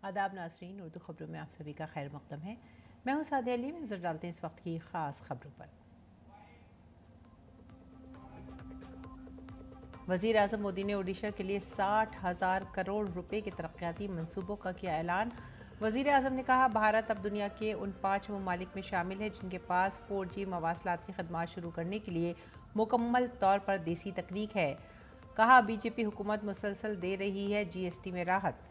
आदाब नाज़रीन, उर्दू खबरों में आप सभी का खैर मकदम है। मैं हूं सादिया अली। नज़र डालते हैं इस वक्त की ख़ास खबरों पर। वज़ीर आज़म मोदी ने ओडिशा के लिए 60,000 करोड़ रुपए के तरक्याती मंसूबों का किया ऐलान। वज़ीर आज़म ने कहा, भारत अब दुनिया के उन 5 ममालिक में शामिल है जिनके पास 4G मवासलाती खदमात शुरू करने के लिए मुकम्मल तौर पर देसी तकनीक है। कहा, बीजेपी हुकूमत मुसलसल दे रही है GST में राहत।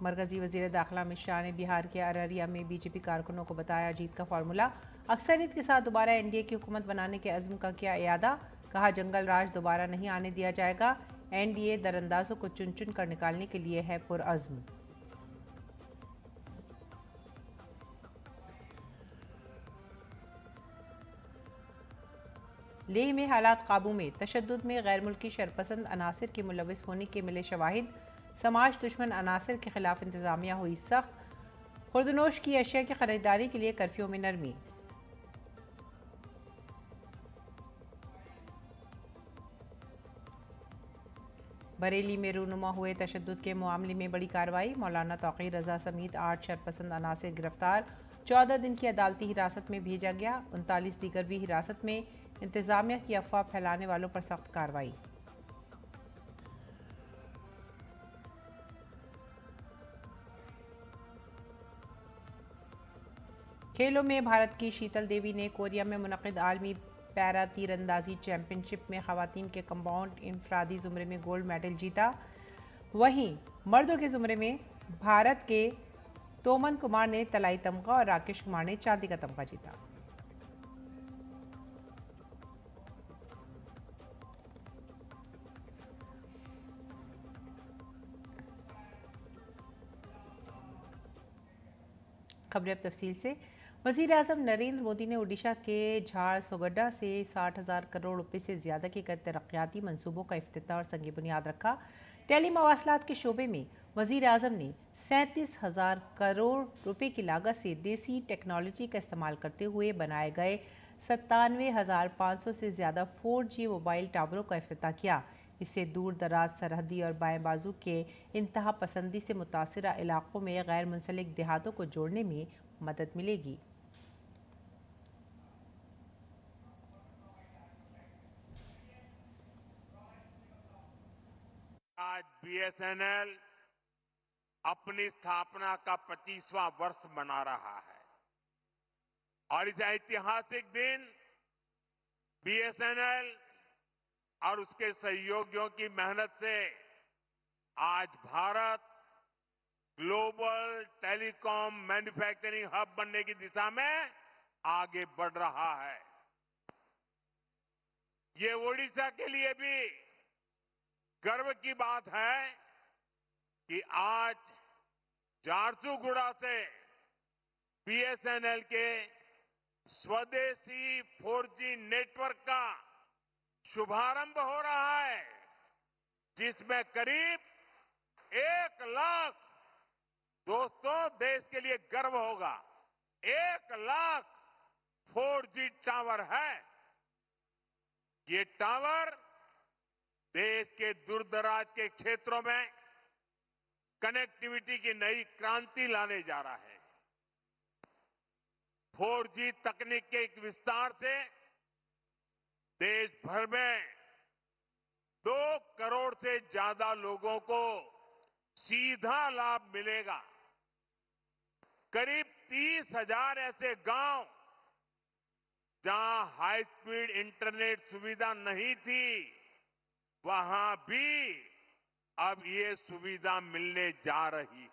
मरकजी वजीर दाखिला अमित शाह ने बिहार के अररिया में बीजेपी कारकुनों को बताया जीत का फार्मूला। अक्सरियत के साथ दोबारा NDA की हुकूमत बनाने के अज़्म का किया इयादा। कहा, जंगल राज दोबारा नहीं आने दिया जाएगा। NDA दरअंदाजों को चुन चुन कर निकालने के लिए है पुरअज़्म। लेह में हालात काबू में। तशद्दुद में गैर मुल्की शरपसंद अनासर के मुलविस होने के मिले शवाहिद। समाज दुश्मन अनासर के खिलाफ इंतजामिया हुई सख्त। खुर्दनोश की अशिया की खरीदारी के लिए कर्फ्यू में नरमी। बरेली में रूनुमा हुए तशद्दुद के मामले में बड़ी कार्रवाई। मौलाना तौक़ीर रज़ा समेत 8 शरपसंद अनासर गिरफ्तार। 14 दिन की अदालती हिरासत में भेजा गया। 39 दीगर भी हिरासत में। इंतजामिया की अफवाह फैलाने वालों पर सख्त कार्रवाई। खेलों में भारत की शीतल देवी ने कोरिया में मुनक़िद आलमी पैरा तीरंदाजी चैंपियनशिप में ख़वातीन के कंपाउंड इनफरादी ज़ुमरे में गोल्ड मेडल जीता। वहीं मर्दों के ज़ुमरे में भारत के तोमन कुमार ने तलाई तमगा और राकेश कुमार ने चांदी का तमगा जीता। खबरें अब तफसील से। वज़ीर आज़म नरेंद्र मोदी ने ओडिशा के झारसुगुडा से 60,000 करोड़ रुपए से ज़्यादा के तरक्याती मंसूबों का इफ्तिताह और संग बुनियाद रखा। टेली मवासलात के शोबे में वज़ीर आज़म ने 37,000 करोड़ रुपए की लागत से देसी टेक्नोलॉजी का इस्तेमाल करते हुए बनाए गए 97,500 से ज़्यादा 4G मोबाइल टावरों का इफ्तिताह किया। इससे दूर दराज सरहदी और बाएं बाजू के इंतहा पसंदी से मुतासरा इलाकों में गैर मुंसलिक देहातों को जोड़ने में मदद मिलेगी। आज BSNL अपनी स्थापना का 25वां वर्ष मना रहा है और इस ऐतिहासिक दिन BSNL और उसके सहयोगियों की मेहनत से आज Bharat global telecom manufacturing hub बनने की दिशा में आगे बढ़ रहा है। ये ओडिशा के लिए भी गर्व की बात है कि आज झारसुगुड़ा से BSNL के स्वदेशी 4G नेटवर्क का शुभारंभ हो रहा है, जिसमें करीब 1 लाख, दोस्तों देश के लिए गर्व होगा, 1 लाख 4G टावर है। ये टावर देश के दूरदराज के क्षेत्रों में कनेक्टिविटी की नई क्रांति लाने जा रहा है। 4G तकनीक के एक विस्तार से देश भर में 2 करोड़ से ज्यादा लोगों को सीधा लाभ मिलेगा। करीब 30,000 ऐसे गांव जहां हाई स्पीड इंटरनेट सुविधा नहीं थी, वहां भी अब ये सुविधा मिलने जा रही है।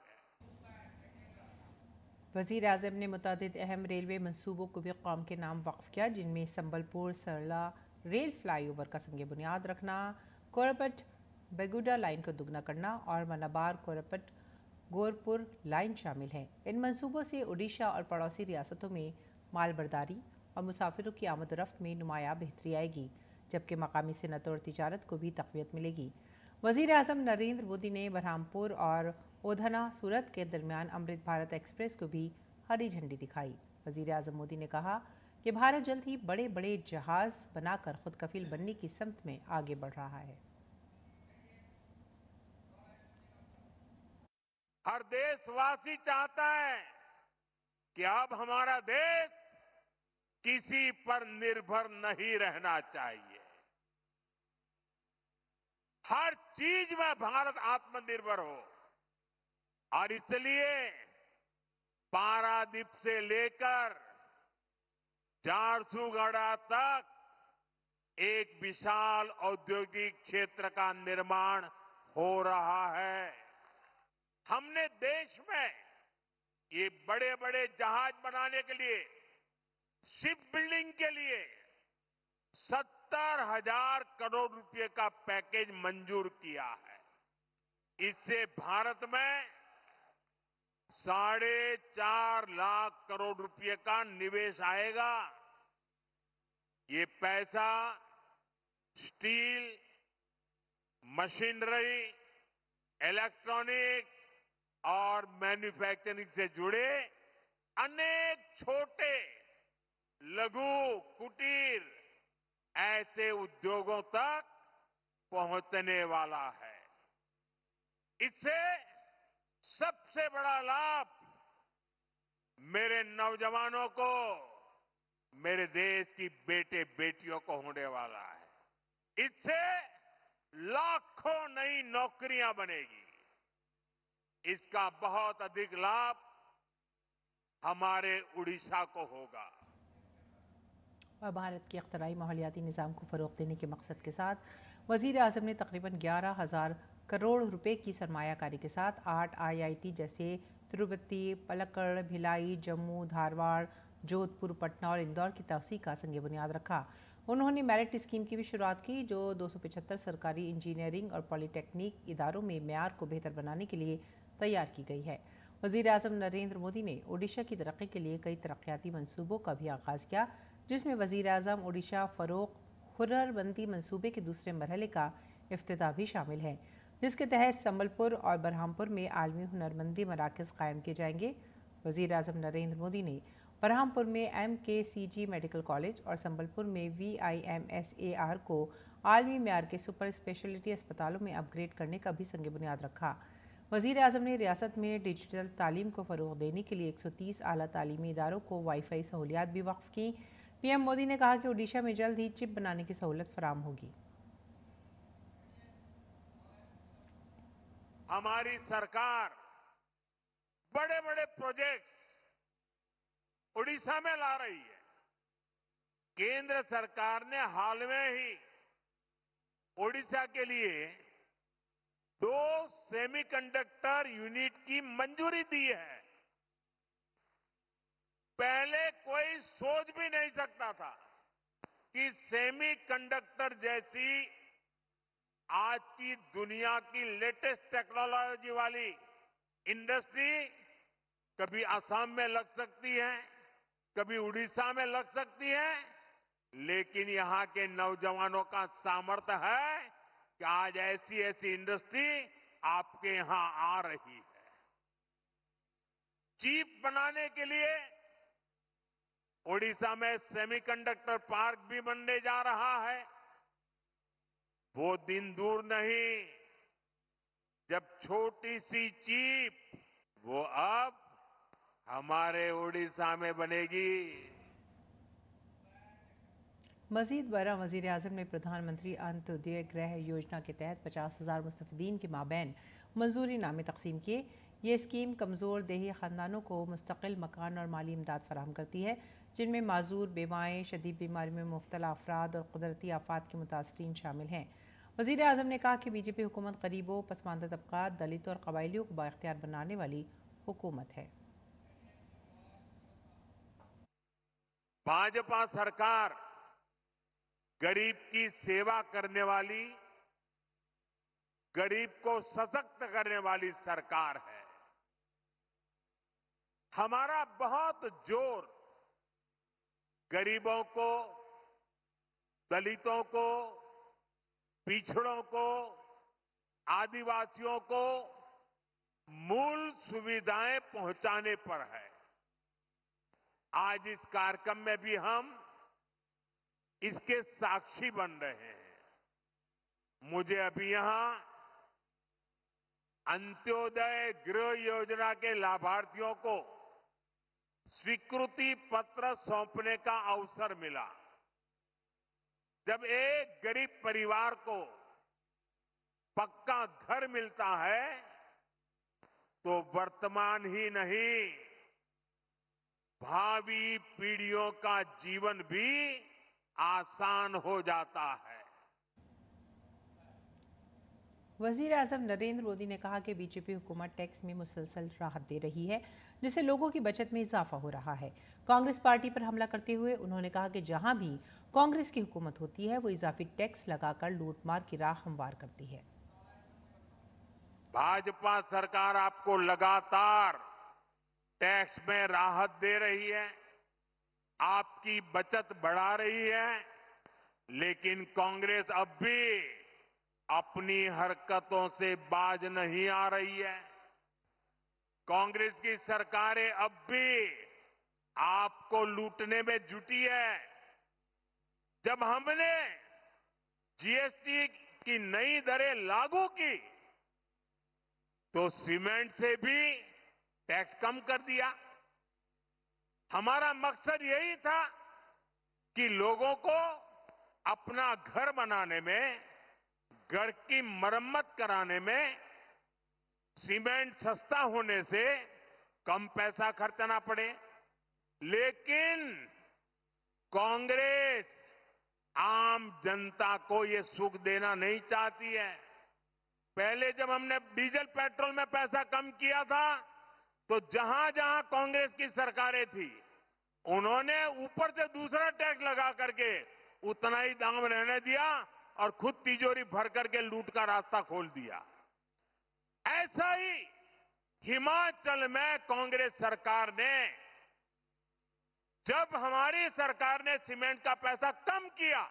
वज़ीर आज़म ने मुतअद्दिद अहम रेलवे मंसूबों को भी कौम के नाम वक्फ किया, जिनमें संबलपुर सरला रेल फ्लाईओवर का संग बुनियाद रखना, कोरपट बेगुडा लाइन को दुगना करना और मनाबार कोरपट गोरपुर लाइन शामिल हैं। इन मंसूबों से ओडिशा और पड़ोसी रियासतों में मालबरदारी और मुसाफिरों की आमद रफ्त में नुमाया बेहतरी आएगी, जबकि मकामी सनत और तिजारत को भी तक़वियत मिलेगी। वज़ीर आज़म नरेंद्र मोदी ने बरहामपुर और ओधना सूरत के दरमियान अमृत भारत एक्सप्रेस को भी हरी झंडी दिखाई। वज़ीर आज़म मोदी ने कहा कि भारत जल्द ही बड़े बड़े जहाज़ बनाकर खुद कफील बनने की समत में आगे बढ़ रहा है। हर देशवासी चाहता है कि अब हमारा देश किसी पर निर्भर नहीं रहना चाहिए। हर चीज में भारत आत्मनिर्भर हो और इसलिए पारादीप से लेकर झारसुगुड़ा तक एक विशाल औद्योगिक क्षेत्र का निर्माण हो रहा है। हमने देश में ये बड़े बड़े जहाज बनाने के लिए, शिप बिल्डिंग के लिए 70,000 करोड़ रुपए का पैकेज मंजूर किया है। इससे भारत में 4.5 लाख करोड़ रुपए का निवेश आएगा। ये पैसा स्टील, मशीनरी, इलेक्ट्रॉनिक्स और मैन्युफैक्चरिंग से जुड़े अनेक छोटे, लघु, कुटीर ऐसे उद्योगों तक पहुंचने वाला है। इससे सबसे बड़ा लाभ मेरे नौजवानों को, मेरे देश की बेटे बेटियों को होने वाला है। इससे लाखों नई नौकरियां बनेगी। इसका बहुत अधिक लाभ हमारे उड़ीसा को होगा। और भारत के अख्तराई माहौलियाती निज़ाम को फ़रोग़ देने के मकसद के साथ वज़ीर आज़म ने तकरीबन 11,000 करोड़ रुपए की सरमायाकारी के साथ 8 IIT जैसे तिरुपति, पलक्कड़, भिलाई, जम्मू, धारवाड़, जोधपुर, पटना और इंदौर की तौसीक़ का संग बुनियाद रखा। उन्होंने मेरिट स्कीम की भी शुरुआत की, जो 275 सरकारी इंजीनियरिंग और पॉलीटेक्निक इदारों में मेयार को बेहतर बनाने के लिए तैयार की गई है। वज़ीर आज़म नरेंद्र मोदी ने ओडिशा की तरक्की के लिए कई तरक्याती मनसूबों का भी आगाज़ किया, जिसमें वज़ीर आज़म ओडिशा फ़रोग़ हुर्रबंदी मनसूबे के दूसरे मरहले का इफ्तिताह भी शामिल है, जिसके तहत संबलपुर और बरहामपुर में आलमी हुनरमंदी मराकज़ कायम किए जाएंगे। वज़ीर आज़म नरेंद्र मोदी ने बरहामपुर में MKCG मेडिकल कॉलेज और संबलपुर में VIMSAR को आलमी म्यार के सुपर स्पेशलिटी अस्पतालों में अपग्रेड करने का भी संग बुनियाद रखा। वज़ीर आज़म ने रियासत में डिजिटल तालीम को फ़रोग़ देने के लिए 130 आला तालीमी इदारों को वाईफाई सहूलियात भी वक्फ़ की। PM मोदी ने कहा कि ओडिशा में जल्द ही चिप बनाने की सहूलत फराम होगी। हमारी सरकार बड़े बड़े प्रोजेक्ट्स ओडिशा में ला रही है। केंद्र सरकार ने हाल में ही ओडिशा के लिए 2 सेमीकंडक्टर यूनिट की मंजूरी दी है। पहले कोई सोच भी नहीं सकता था कि सेमीकंडक्टर जैसी आज की दुनिया की लेटेस्ट टेक्नोलॉजी वाली इंडस्ट्री कभी असम में लग सकती है, कभी उड़ीसा में लग सकती है, लेकिन यहां के नौजवानों का सामर्थ्य है कि आज ऐसी ऐसी इंडस्ट्री आपके यहां आ रही है। चिप बनाने के लिए ओडिशा में सेमीकंडक्टर पार्क भी बनने जा रहा है। वो दिन दूर नहीं जब छोटी सी चिप वो अब हमारे ओडिशा में बनेगी। मज़ीद बरा वज़ीर आज़म ने प्रधानमंत्री अंत्योदय गृह योजना के तहत 50,000 मुस्तफ़ीदीन के माबैन मंजूरी नामे तकसीम किए। ये स्कीम कमज़ोर देही ख़ानदानों को मुस्तकिल मकान और माली इमदाद फराहम करती है, जिनमें माजूर, बेवाएँ, शदीद बीमारी में मुब्तला अफराद और कुदरती आफात के मुतासरीन शामिल हैं। वज़ीर आज़म ने कहा कि BJP हुकूमत गरीबों, पसमानदा तबक़ात, दलितों और कबायलियों को बाइख्तियार बनाने वाली हुकूमत है। भाजपा सरकार गरीब की सेवा करने वाली, गरीब को सशक्त करने वाली सरकार है। हमारा बहुत जोर गरीबों को, दलितों को, पिछड़ों को, आदिवासियों को मूल सुविधाएं पहुंचाने पर है। आज इस कार्यक्रम में भी हम इसके साक्षी बन रहे हैं। मुझे अभी यहां अंत्योदय गृह योजना के लाभार्थियों को स्वीकृति पत्र सौंपने का अवसर मिला। जब एक गरीब परिवार को पक्का घर मिलता है तो वर्तमान ही नहीं, भावी पीढ़ियों का जीवन भी आसान हो जाता है। वजीर आजम नरेंद्र मोदी ने कहा कि बीजेपी हुकूमत टैक्स में मुसलसल राहत दे रही है, जिससे लोगों की बचत में इजाफा हो रहा है। कांग्रेस पार्टी पर हमला करते हुए उन्होंने कहा कि जहां भी कांग्रेस की हुकूमत होती है वो इजाफी टैक्स लगाकर लूटमार की राह हमवार करती है। भाजपा सरकार आपको लगातार टैक्स में राहत दे रही है, आपकी बचत बढ़ा रही है, लेकिन कांग्रेस अब भी अपनी हरकतों से बाज नहीं आ रही है। कांग्रेस की सरकारें अब भी आपको लूटने में जुटी है। जब हमने जीएसटी की नई दरें लागू की तो सीमेंट से भी टैक्स कम कर दिया। हमारा मकसद यही था कि लोगों को अपना घर बनाने में, घर की मरम्मत कराने में सीमेंट सस्ता होने से कम पैसा खर्चना पड़े। लेकिन कांग्रेस आम जनता को ये सुख देना नहीं चाहती है। पहले जब हमने डीजल पेट्रोल में पैसा कम किया था तो जहां जहां कांग्रेस की सरकारें थी उन्होंने ऊपर से दूसरा टैक्स लगा करके उतना ही दाम रहने दिया और खुद तिजोरी भर करके लूट का रास्ता खोल दिया। ऐसा ही हिमाचल में कांग्रेस सरकार ने, जब हमारी सरकार ने सीमेंट का पैसा कम किया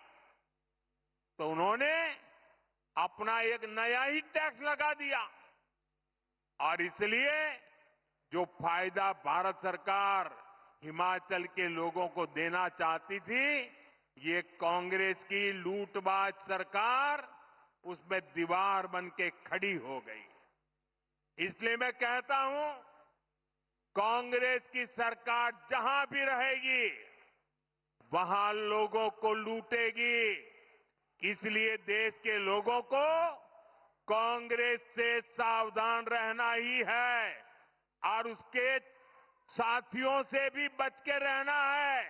तो उन्होंने अपना एक नया ही टैक्स लगा दिया। और इसलिए जो फायदा भारत सरकार हिमाचल के लोगों को देना चाहती थी, ये कांग्रेस की लूटबाज सरकार उसमें दीवार बन के खड़ी हो गई। इसलिए मैं कहता हूं, कांग्रेस की सरकार जहां भी रहेगी वहां लोगों को लूटेगी। इसलिए देश के लोगों को कांग्रेस से सावधान रहना ही है और उसके साथियों से भी बच के रहना है।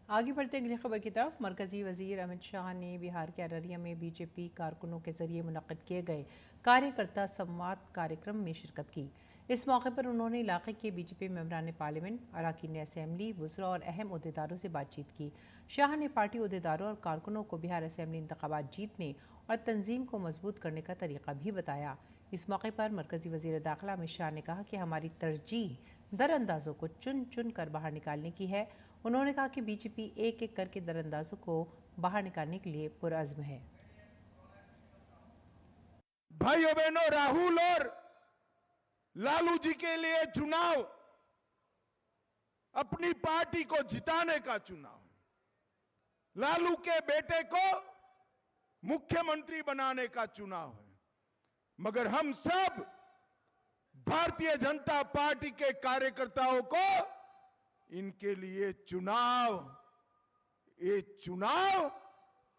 आगे बढ़ते अगली खबर की तरफ। मरकजी वजीर अमित शाह ने बिहार के अररिया में बीजेपी कारकुनों के जरिए मुनक्किद किए गए कार्यकर्ता संवाद कार्यक्रम में शिरकत की। इस मौके पर उन्होंने इलाके के बीजेपी मेंबरान पार्लियामेंट, अरकान असेंबली, वज़रा और अहम अहदेदारों से बातचीत की। शाह ने पार्टी अहदेदारों और कारकुनों को बिहार असेंबली इंतखाबात जीतने और तंजीम को मजबूत करने का तरीका भी बताया। इस मौके पर मरकजी वज़ीर दाखिला अमित शाह ने कहा कि हमारी तरजीह दरअंदाजों को चुन चुन कर बाहर निकालने की है। उन्होंने कहा कि बीजेपी एक एक करके दरअंदाजों को बाहर निकालने के लिए पुरअज़्म है। भाइयों बहनों, राहुल और लालू जी के लिए चुनाव अपनी पार्टी को जिताने का चुनाव, लालू के बेटे को मुख्यमंत्री बनाने का चुनाव है। मगर हम सब भारतीय जनता पार्टी के कार्यकर्ताओं को इनके लिए ये चुनाव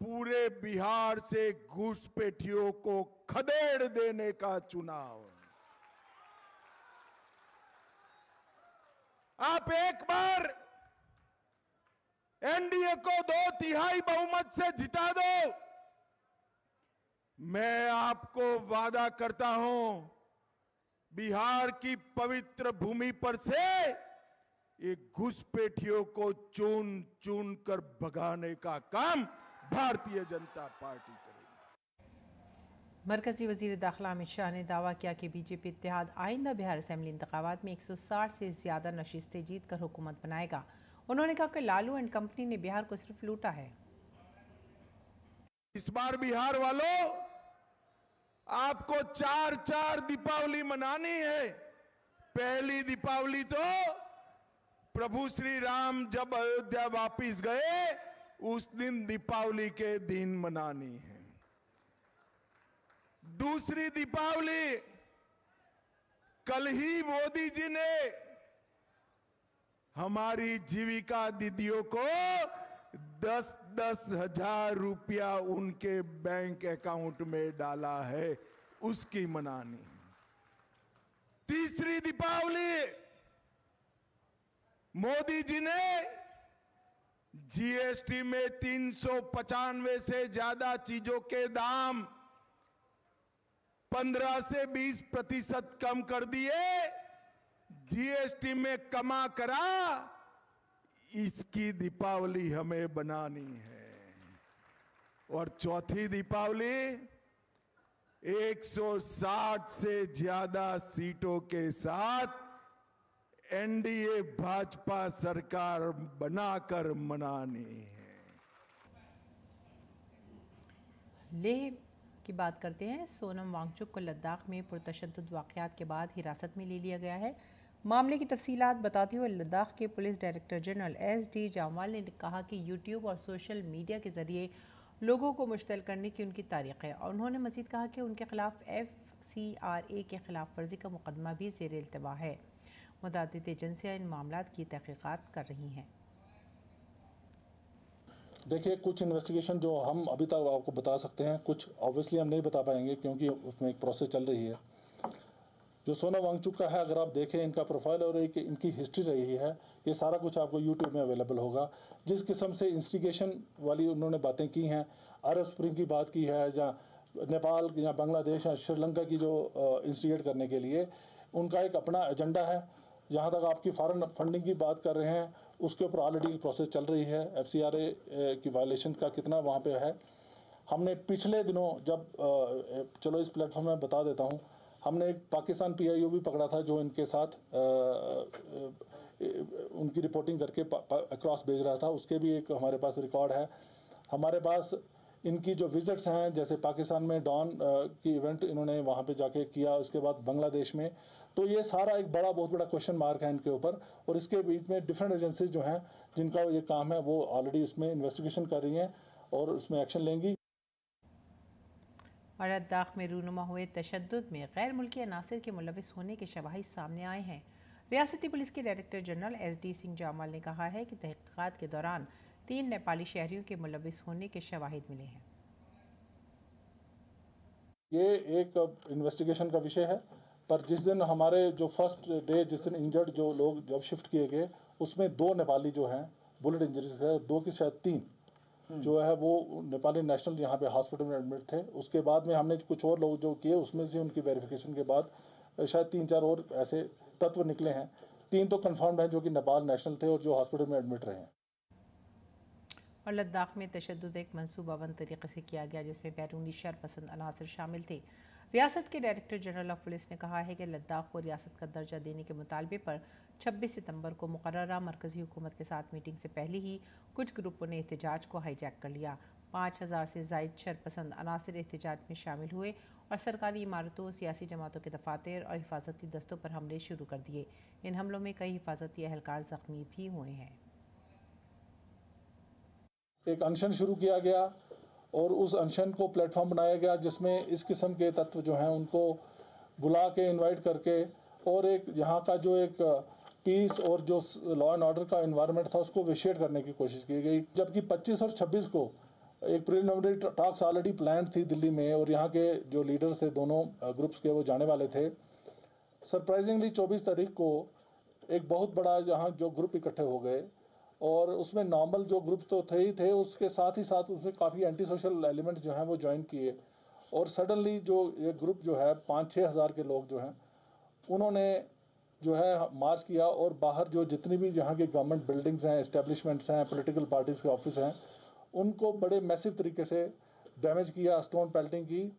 पूरे बिहार से घुसपैठियों को खदेड़ देने का चुनाव है। आप एक बार एनडीए को 2/3 बहुमत से जिता दो, मैं आपको वादा करता हूं, बिहार की पवित्र भूमि पर से ये घुसपैठियों को चुन चुन कर भगाने का काम भारतीय जनता पार्टी करेगी। मरकजी वजीर दाखिला अमित शाह ने दावा किया कि बीजेपी इत्तेहाद आइंदा बिहार असेंबली इंतखाबात में 160 से ज्यादा नशिस्तें जीत कर हुकूमत बनाएगा। उन्होंने कहा कि लालू एंड कंपनी ने बिहार को सिर्फ लूटा है। इस बार बिहार वालों, आपको 4 दीपावली मनानी है। पहली दीपावली तो प्रभु श्री राम जब अयोध्या वापिस गए उस दिन दीपावली के दिन मनानी है। दूसरी दीपावली, कल ही मोदी जी ने हमारी जीविका दीदियों को 10-10 हजार रुपया उनके बैंक अकाउंट में डाला है, उसकी मनानी। तीसरी दीपावली, मोदी जी ने जीएसटी में 395 से ज्यादा चीजों के दाम 15 से 20% कम कर दिए। जीएसटी में कमा करा, इसकी दीपावली हमें बनानी है। और चौथी दीपावली, 160 से ज्यादा सीटों के साथ एनडीए भाजपा सरकार बनाकर मनानी है। लेह की बात करते हैं। सोनम वांगचुक को लद्दाख में पुरतशद्दुद वाक़यात के बाद हिरासत में ले लिया गया है। मामले की तफसीलात बताते हुए लद्दाख के police director general SD Jamwal ने कहा कि यूट्यूब और सोशल मीडिया के ज़रिए लोगों को मुश्तल करने की उनकी तारीख है, और उन्होंने मज़ीद कहा कि उनके खिलाफ FCRA के खिलाफ वर्जी का मुकदमा भी ज़ेर इल्तवा है। मुतअद्दिद एजेंसियाँ इन मामलात की तहक़ीक़ात कर रही हैं। देखिए, कुछ इन्वेस्टिगेशन जो हम अभी तक आपको बता सकते हैं, कुछ ऑब्वियसली हम नहीं बता पाएंगे क्योंकि उसमें एक प्रोसेस चल रही है। जो सोनम वांगचुक का है, अगर आप देखें इनका प्रोफाइल और एक इनकी हिस्ट्री रही है, ये सारा कुछ आपको यूट्यूब में अवेलेबल होगा। जिस किस्म से इंस्टिगेशन वाली उन्होंने बातें की हैं, अरब स्प्रिंग की बात की है, या नेपाल या बांग्लादेश या श्रीलंका की जो इंस्टिगेट करने के लिए उनका एक अपना एजेंडा है। जहाँ तक आपकी फॉरेन फंडिंग की बात कर रहे हैं, उसके ऊपर ऑलरेडी प्रोसेस चल रही है। FCRA की वायलेशन का कितना वहाँ पे है। हमने पिछले दिनों जब चलो इस प्लेटफॉर्म में बता देता हूँ, हमने एक पाकिस्तान PIO भी पकड़ा था जो इनके साथ उनकी रिपोर्टिंग करके अक्रॉस भेज रहा था। उसके भी एक हमारे पास रिकॉर्ड है। हमारे पास इनकी जो विजिट्स हैं, जैसे पाकिस्तान में डॉन की इवेंट इन्होंने वहाँ पे जाके किया, उसके बाद बांग्लादेश में, तो ये सारा एक बहुत बड़ा क्वेश्चन मार्क है इनके ऊपर। और इसके बीच में डिफरेंट एजेंसीज जो हैं जिनका ये काम है, वो ऑलरेडी इसमें इन्वेस्टिगेशन कर रही हैं और उसमें एक्शन लेंगी। और लद्दाख में रूनुमा हुए तशद्दुद में गैर मुल्की अनासिर के मुलविस होने के शवाहिद सामने आए हैं। रियासती पुलिस के director general SD Singh Jamwal ने कहा है कि तहक़ीक़ात के दौरान 3 नेपाली शहरियों के मुलविस होने के शवाहिद मिले हैं। ये एक इन्वेस्टिगेशन का विषय है, पर जिस दिन हमारे जो फर्स्ट डे जिस दिन इंजर्ड जो लोग जब शिफ्ट किए गए, उसमें 2 नेपाली जो हैं बुलेट इंजरीज है, 2 की शायद 3 जो है वो नेपाली नेशनल यहाँ पे हॉस्पिटल में एडमिट थे। उसके बाद में हमने कुछ और लोग जो किए, उसमें से उनकी वेरिफिकेशन के बाद शायद 3-4 और ऐसे तत्व निकले हैं। 3 तो कंफर्म्ड हैं जो कि नेपाल नेशनल थे और जो हॉस्पिटल में एडमिट रहे हैं। और लद्दाख में तशद्दुद एक मनसूबाबंद तरीके से किया गया, जिसमें बैरूनी शरपसंद अनासर शामिल थे। रियासत के डायरेक्टर जनरल ऑफ पुलिस ने कहा है कि लद्दाख को रियासत का दर्जा देने के मुतालबे पर 26 सितंबर को मुकर्ररा मरकज़ी हुकूमत के साथ मीटिंग से पहले ही कुछ ग्रुपों ने एहतजाज को हाईजैक कर लिया। 5000 से ज़ायद शरपसंद अनासर एहतजाज में शामिल हुए और सरकारी इमारतों, सियासी जमातों के दफातर और हिफाजती दस्तों पर हमले शुरू कर दिए। इन हमलों में कई हिफाजती अहलकार ज़ख्मी भी हुए हैं। एक अनशन शुरू किया गया और उस अनशन को प्लेटफॉर्म बनाया गया जिसमें इस किस्म के तत्व जो हैं उनको बुला के इनवाइट करके और एक यहाँ का जो एक पीस और जो लॉ एंड ऑर्डर का एनवायरनमेंट था उसको विशेड करने की कोशिश की गई। जबकि 25 और 26 को एक प्रिलिमिनरी टॉक्स ऑलरेडी प्लान थी दिल्ली में और यहाँ के जो लीडर्स थे दोनों ग्रुप्स के वो जाने वाले थे। सरप्राइजिंगली 24 तारीख को एक बहुत बड़ा यहाँ जो ग्रुप इकट्ठे हो गए और उसमें नॉर्मल जो ग्रुप तो थे ही थे, उसके साथ ही साथ उसमें काफ़ी एंटी सोशल एलिमेंट्स जो हैं वो ज्वाइन किए और सडनली जो ये ग्रुप जो है 5-6 हज़ार के लोग जो हैं उन्होंने जो है मार्च किया और बाहर जो जितनी भी यहाँ की गवर्नमेंट बिल्डिंग्स हैं, एस्टेब्लिशमेंट्स हैं, पॉलिटिकल पार्टीज के ऑफिस हैं, उनको बड़े मैसिव तरीके से डैमेज किया, स्टोन पेल्टिंग की।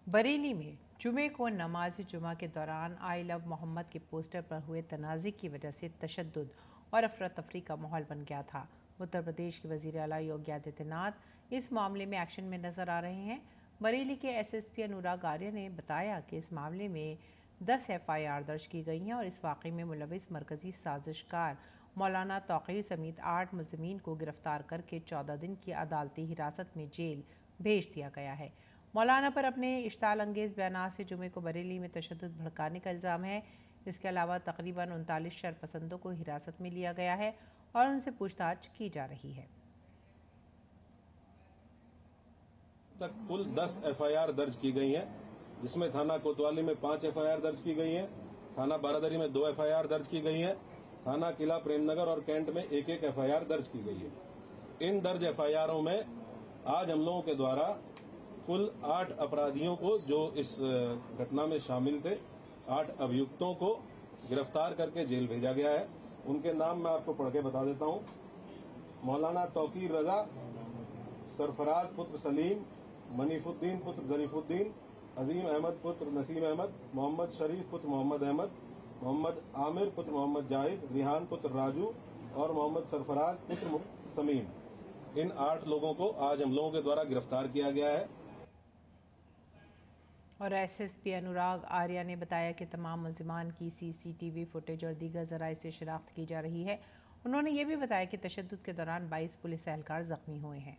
बरेली में जुमे को नमाज जुमा के दौरान आई लव मोहम्मद के पोस्टर पर हुए तनाज़े की वजह से तशद्दुद और अफरा तफरी का माहौल बन गया था। उत्तर प्रदेश के वज़ीर आला योगी आदित्यनाथ इस मामले में एक्शन में नज़र आ रहे हैं। बरेली के SSP अनुराग आर्य ने बताया कि इस मामले में 10 FIR दर्ज की गई हैं और इस वाक़े में मुलविस मरकज़ी साजिशकार मौलाना तौक़ीर समेत 8 मुलज़मीन को गिरफ्तार करके 14 दिन की अदालती हिरासत में जेल भेज दिया गया है। मौलाना पर अपने इश्ताल अंगेज बयानात से जुमे को बरेली में तशद्दुद भड़काने का इल्ज़ाम है। इसके अलावा तकरीबन 39 शरपसंदों को हिरासत में लिया गया है और उनसे पूछताछ की जा रही है। तक कुल 10 एफआईआर दर्ज की गई हैं, जिसमें थाना कोतवाली में 5 एफआईआर दर्ज की गई हैं, थाना बारादरी में 2 एफआईआर दर्ज की गई हैं, थाना किला प्रेमनगर और कैंट में 1-1 एफआईआर दर्ज की गई है। इन दर्ज एफआईआरों में आज हम लोगों के द्वारा कुल 8 अपराधियों को, जो इस घटना में शामिल थे, 8 अभियुक्तों को गिरफ्तार करके जेल भेजा गया है। उनके नाम मैं आपको पढ़ के बता देता हूं। मौलाना तौकीर रजा, सरफराज पुत्र सलीम, मनीफुद्दीन पुत्र जरीफुद्दीन, अजीम अहमद पुत्र नसीम अहमद, मोहम्मद शरीफ पुत्र मोहम्मद अहमद, मोहम्मद आमिर पुत्र मोहम्मद जाहिद, रिहान पुत्र राजू और मोहम्मद सरफराज पुत्र समीम। इन 8 लोगों को आज हम लोगों के द्वारा गिरफ्तार किया गया है। और एसएसपी अनुराग आर्या ने बताया कि तमाम मुल्जिमान की सीसीटीवी फुटेज और दीगर जराए से शिनाख्त की जा रही है। उन्होंने ये भी बताया कि तशद्दुद के दौरान 22 पुलिस एहलकार जख्मी हुए हैं।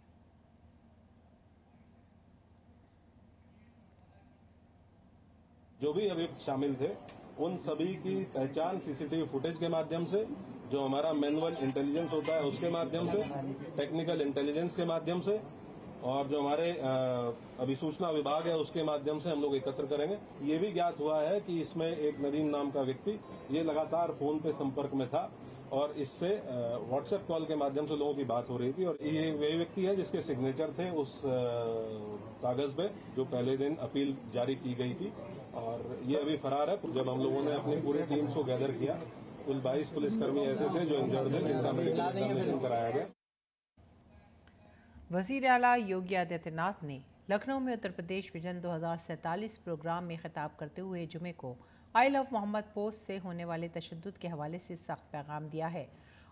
जो भी अभियुक्त शामिल थे, उन सभी की पहचान सीसीटीवी फुटेज के माध्यम से, जो हमारा मैनुअल इंटेलिजेंस होता है उसके माध्यम से, टेक्निकल इंटेलिजेंस के माध्यम से और जो हमारे अभिसूचना विभाग है उसके माध्यम से हम लोग एकत्र करेंगे। ये भी ज्ञात हुआ है कि इसमें एक नदीम नाम का व्यक्ति ये लगातार फोन पे संपर्क में था और इससे व्हाट्सएप कॉल के माध्यम से लोगों की बात हो रही थी और ये वही व्यक्ति है जिसके सिग्नेचर थे उस कागज पे जो पहले दिन अपील जारी की गई थी और ये अभी फरार है। जब हम लोगों ने अपनी पूरी टीम को गैदर किया, कुल 22 पुलिसकर्मी ऐसे थे जो इंजर्ड थे, जिनका मेडिकल एग्जामिनेशन कराया गया। वज़ीर आला योगी आदित्यनाथ ने लखनऊ में उत्तर प्रदेश विजन 2047 प्रोग्राम में खिताब करते हुए जुमे को आई लव मोहम्मद पोस्ट से होने वाले तशद्दुद के हवाले से सख्त पैगाम दिया है।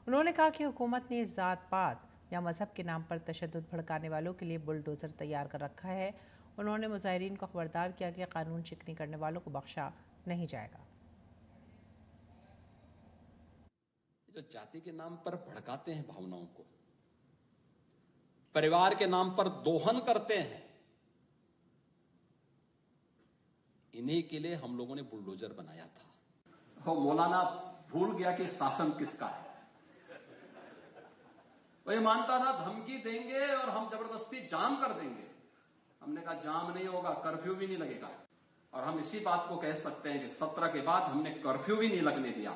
उन्होंने कहा कि हुकूमत ने ज़ात पात या मजहब के नाम पर तशद्दुद भड़काने वालों के लिए बुलडोज़र तैयार कर रखा है। उन्होंने मुजाहिरीन को खबरदार किया कि कानून शिकनी करने वालों को बख्शा नहीं जाएगा। जो जाति के नाम पर भड़काते हैं भावनाओं को, परिवार के नाम पर दोहन करते हैं, इन्हीं के लिए हम लोगों ने बुलडोजर बनाया था। तो मौलाना भूल गया कि शासन किसका है। वो ये मानता था धमकी देंगे और हम जबरदस्ती जाम कर देंगे। हमने कहा जाम नहीं होगा, कर्फ्यू भी नहीं लगेगा। और हम इसी बात को कह सकते हैं कि 17 के बाद हमने कर्फ्यू भी नहीं लगने दिया,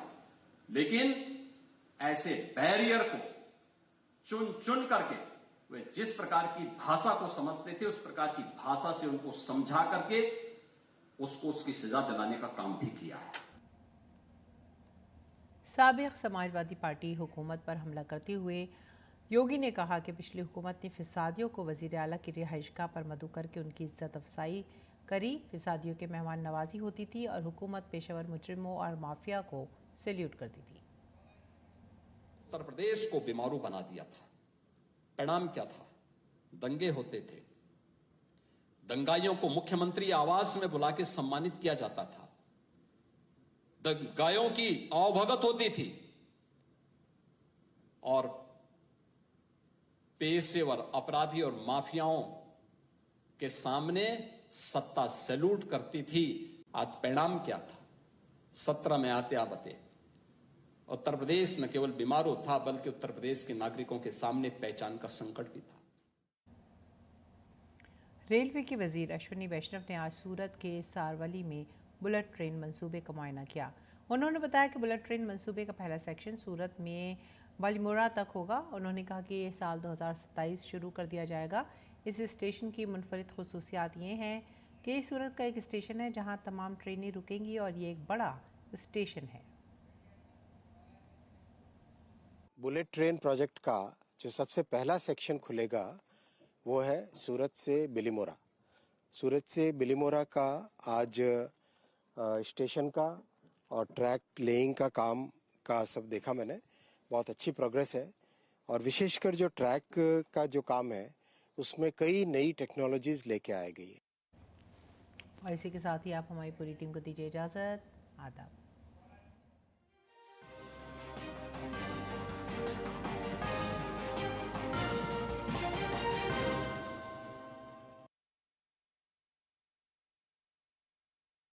लेकिन ऐसे बैरियर को चुन चुन करके वे जिस प्रकार की भाषा को समझते थे उस प्रकार की भाषा से उनको समझा करके उसको उसकी सजा दिलाने का काम भी किया है। साबिक समाजवादी पार्टी हुकूमत पर हमला करते हुए योगी ने कहा कि पिछली हुकूमत ने फिसादियों को वजीर आला की रिहाइशगाह पर मदऊ करके उनकी इज्जत अफसाई करी। फिसादियों के मेहमान नवाजी होती थी और हुकूमत पेशेवर मुजरिमों और माफिया को सैल्यूट करती थी। उत्तर प्रदेश को बीमारू बना दिया था। परिणाम क्या था? दंगे होते थे, दंगाइयों को मुख्यमंत्री आवास में बुला के सम्मानित किया जाता था, दंगाइयों की आवभगत होती थी और पेशेवर अपराधी और माफियाओं के सामने सत्ता सैल्यूट करती थी। आज परिणाम क्या था? 17 में आते आते उत्तर प्रदेश न केवल बीमारू था बल्कि उत्तर प्रदेश के नागरिकों के सामने पहचान का संकट भी था। रेलवे के वजीर अश्विनी वैष्णव ने आज सूरत के सारवली में बुलेट ट्रेन मंसूबे का मुआयना किया। उन्होंने बताया कि बुलेट ट्रेन मंसूबे का पहला सेक्शन सूरत में बलिमोरा तक होगा। उन्होंने कहा कि ये साल 2027 शुरू कर दिया जाएगा। इस स्टेशन की मुनफरिद खुसूसियात ये हैं कि सूरत का एक स्टेशन है जहां तमाम ट्रेनें रुकेंगी और ये एक बड़ा स्टेशन है। बुलेट ट्रेन प्रोजेक्ट का जो सबसे पहला सेक्शन खुलेगा वो है सूरत से बिलीमोरा। सूरत से बिलीमोरा का आज स्टेशन का और ट्रैक लेइंग का काम का सब देखा मैंने, बहुत अच्छी प्रोग्रेस है और विशेषकर जो ट्रैक का जो काम है उसमें कई नई टेक्नोलॉजीज लेके आई गई है। और इसी के साथ ही आप हमारी पूरी टीम को दीजिए इजाज़त। आदाब।